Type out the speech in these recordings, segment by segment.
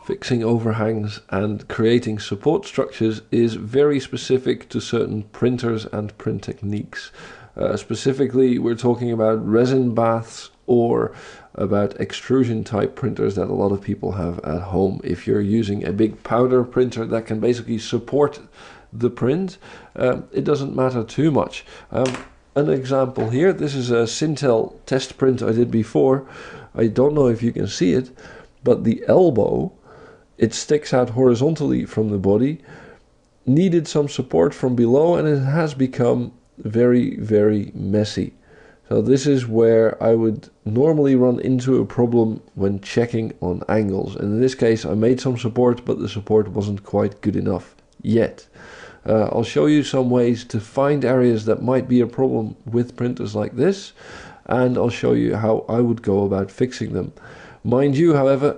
Fixing overhangs and creating support structures is very specific to certain printers and print techniques. Specifically, we're talking about resin baths or about extrusion type printers that a lot of people have at home. If you're using a big powder printer that can basically support the print, it doesn't matter too much. An example here, this is a Sintel test print I did before. I don't know if you can see it, but the elbow, it sticks out horizontally from the body, needed some support from below, and it has become very, very messy. So this is where I would normally run into a problem when checking on angles. And in this case, I made some support, but the support wasn't quite good enough yet. I'll show you some ways to find areas that might be a problem with printers like this, and I'll show you how I would go about fixing them. Mind you, however,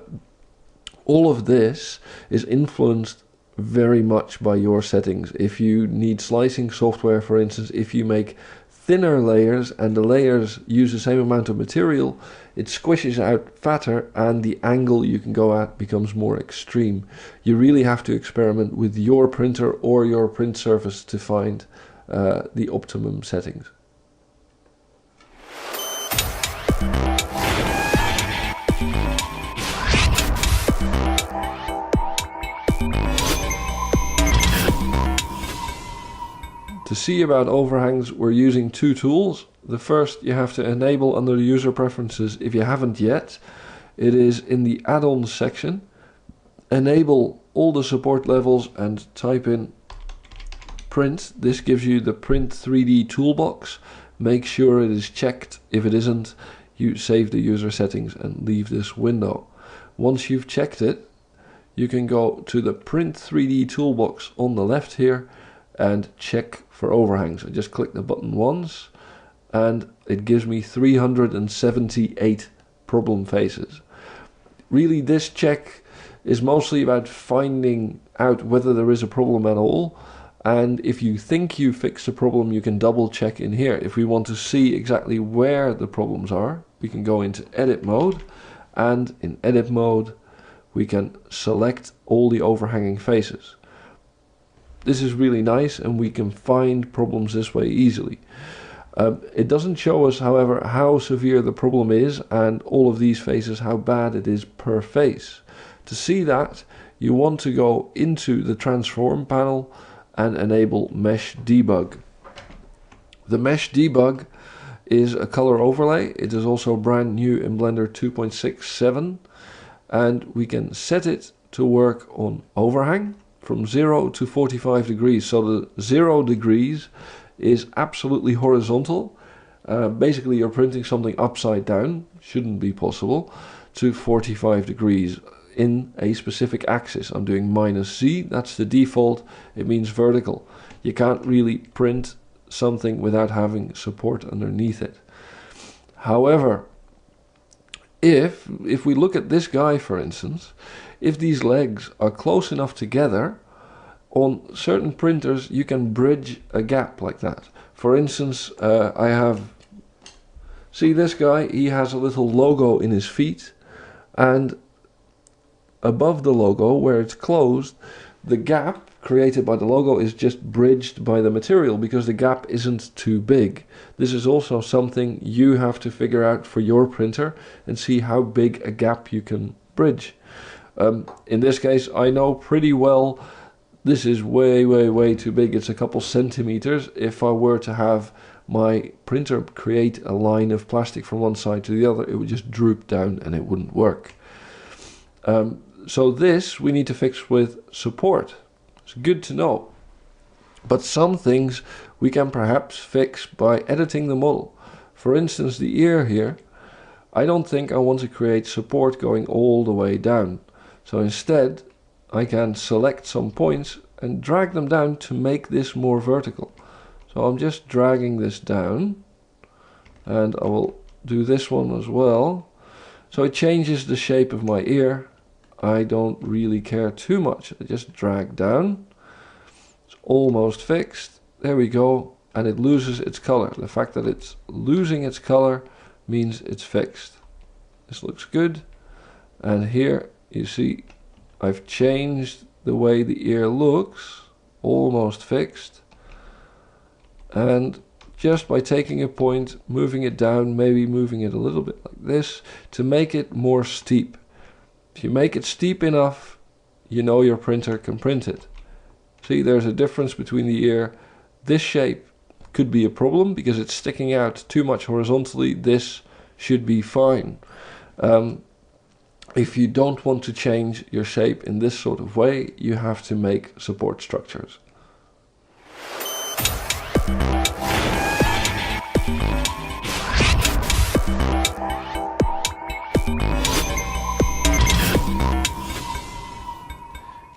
all of this is influenced very much by your settings. If you need slicing software, for instance, if you make thinner layers and the layers use the same amount of material, it squishes out fatter and the angle you can go at becomes more extreme. You really have to experiment with your printer or your print surface to find the optimum settings. To see about overhangs, we're using two tools. The first you have to enable under the user preferences if you haven't yet. It is in the add-ons section. Enable all the support levels and type in print. This gives you the print 3D toolbox. Make sure it is checked. If it isn't, you save the user settings and leave this window. Once you've checked it, you can go to the print 3D toolbox on the left here and check for overhangs. I just click the button once and it gives me 378 problem faces. Really, this check is mostly about finding out whether there is a problem at all, and if you think you fixed the problem, you can double check in here. If we want to see exactly where the problems are, we can go into edit mode, and in edit mode we can select all the overhanging faces. This is really nice, and we can find problems this way easily. It doesn't show us, however, how severe the problem is, and all of these faces, how bad it is per face. To see that, you want to go into the transform panel and enable mesh debug. The mesh debug is a color overlay. It is also brand new in Blender 2.67, and we can set it to work on overhang from 0 to 45 degrees. So the 0 degrees is absolutely horizontal. Basically you're printing something upside down, shouldn't be possible, to 45 degrees in a specific axis. I'm doing -Z, that's the default. It means vertical. You can't really print something without having support underneath it. However, if we look at this guy, for instance, if these legs are close enough together, on certain printers you can bridge a gap like that. For instance, see this guy, he has a little logo in his feet, and above the logo where it's closed, the gap created by the logo is just bridged by the material because the gap isn't too big. This is also something you have to figure out for your printer and see how big a gap you can bridge. In this case, I know pretty well this is way too big. It's a couple centimeters. If I were to have my printer create a line of plastic from one side to the other, it would just droop down and it wouldn't work. So this we need to fix with support. It's good to know. But some things we can perhaps fix by editing the model. For instance, the ear here, I don't think I want to create support going all the way down. So instead, I can select some points and drag them down to make this more vertical. So I'm just dragging this down, and I will do this one as well. So it changes the shape of my ear. I don't really care too much. I just drag down. It's almost fixed. There we go. And it loses its color. The fact that it's losing its color means it's fixed. This looks good. And here you see I've changed the way the ear looks, almost fixed, and just by taking a point, moving it down, maybe moving it a little bit like this to make it more steep. If you make it steep enough, you know your printer can print it. See, there's a difference between the ear. This shape could be a problem because it's sticking out too much horizontally. This should be fine. If you don't want to change your shape in this sort of way, you have to make support structures.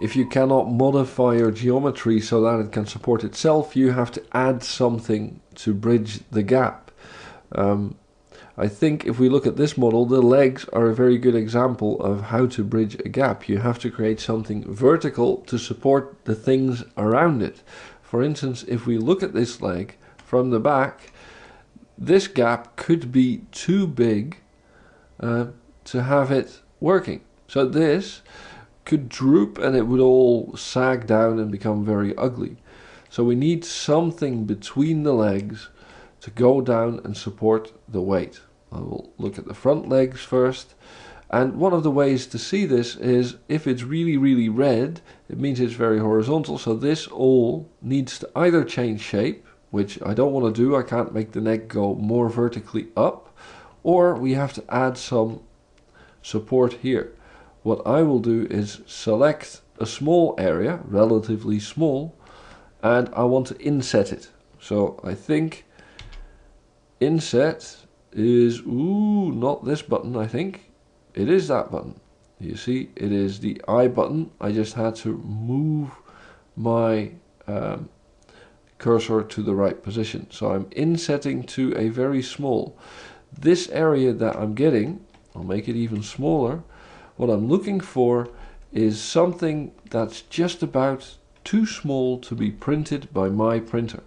If you cannot modify your geometry so that it can support itself, you have to add something to bridge the gap. I think if we look at this model, the legs are a very good example of how to bridge a gap. You have to create something vertical to support the things around it. For instance, if we look at this leg from the back, this gap could be too big to have it working. So this could droop and it would all sag down and become very ugly. So we need something between the legs to go down and support the weight. I will look at the front legs first, and one of the ways to see this is if it's really red, it means it's very horizontal, so this all needs to either change shape, which I don't want to do, I can't make the neck go more vertically up, or we have to add some support here. What I will do is select a small area, relatively small, and I want to inset it. So I think inset is, not this button, I think. It is that button. You see, it is the I button. I just had to move my cursor to the right position. So I'm insetting to a very small. This area that I'm getting, I'll make it even smaller. What I'm looking for is something that's just about too small to be printed by my printer.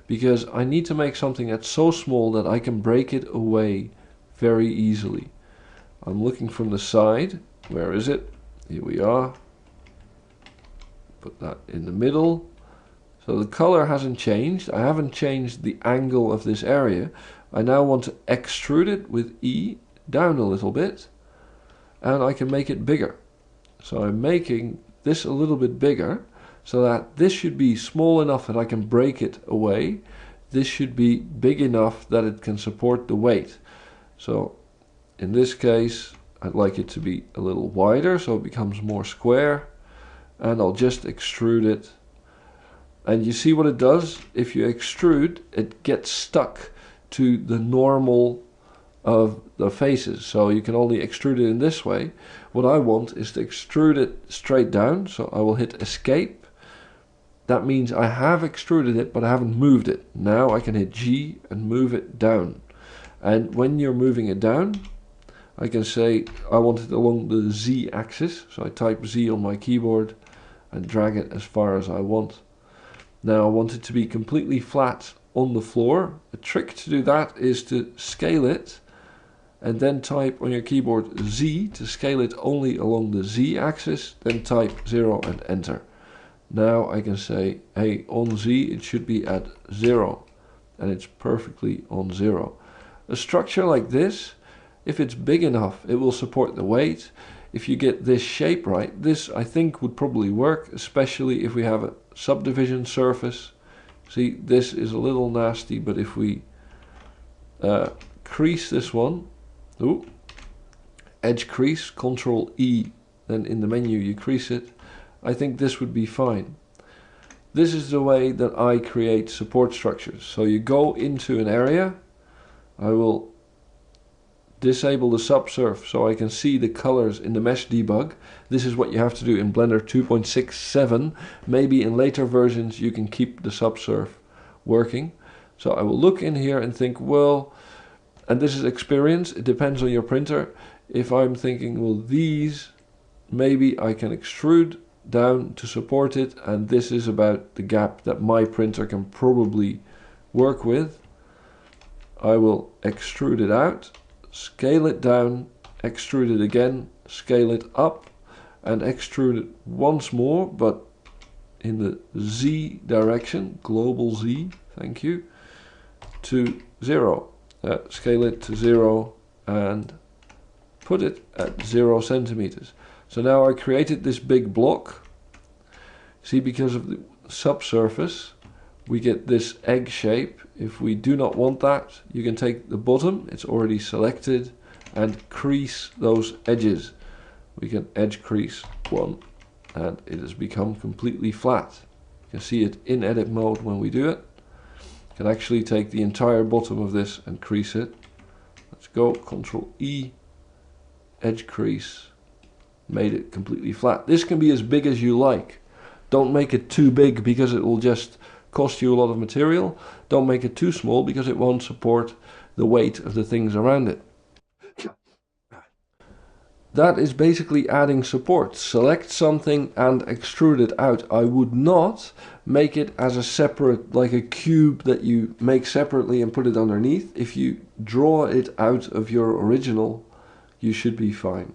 Because I need to make something that's so small that I can break it away very easily. I'm looking from the side. Where is it? Here we are. Put that in the middle. So the color hasn't changed. I haven't changed the angle of this area. I now want to extrude it with E down a little bit, and I can make it bigger. So I'm making this a little bit bigger, so that this should be small enough that I can break it away. This should be big enough that it can support the weight. So in this case, I'd like it to be a little wider so it becomes more square, and I'll just extrude it. And you see what it does? If you extrude, it gets stuck to the normal of the faces, so you can only extrude it in this way. What I want is to extrude it straight down, so I will hit escape. That means I have extruded it, but I haven't moved it. Now I can hit G and move it down. And when you're moving it down, I can say I want it along the Z axis. So I type Z on my keyboard and drag it as far as I want. Now I want it to be completely flat on the floor. A trick to do that is to scale it and then type on your keyboard Z to scale it only along the Z axis, then type 0 and enter. Now I can say, hey, on Z it should be at 0, and it's perfectly on 0. A structure like this, if it's big enough, it will support the weight. If you get this shape right, this I think would probably work, especially if we have a subdivision surface. See, this is a little nasty, but if we crease this one, edge crease, Ctrl E, then in the menu you crease it, I think this would be fine. This is the way that I create support structures. So you go into an area, I will disable the subsurf so I can see the colors in the mesh debug. This is what you have to do in Blender 2.67. Maybe in later versions you can keep the subsurf working. So I will look in here and think, well, and this is experience, it depends on your printer. If I'm thinking, well, these, maybe I can extrude down to support it, and this is about the gap that my printer can probably work with. I will extrude it out, scale it down, extrude it again, scale it up, and extrude it once more, but in the Z direction, global Z, thank you, to 0. Scale it to 0 and put it at 0 centimeters. So now I created this big block. See, because of the subsurface, we get this egg shape. If we do not want that, you can take the bottom, it's already selected, and crease those edges. We can edge crease one, and it has become completely flat. You can see it in edit mode when we do it. You can actually take the entire bottom of this and crease it. Let's go, Ctrl E, edge crease, made it completely flat. This can be as big as you like. Don't make it too big because it will just cost you a lot of material. Don't make it too small because it won't support the weight of the things around it. That is basically adding support. Select something and extrude it out. I would not make it as a separate, like a cube that you make separately and put it underneath. If you draw it out of your original, you should be fine.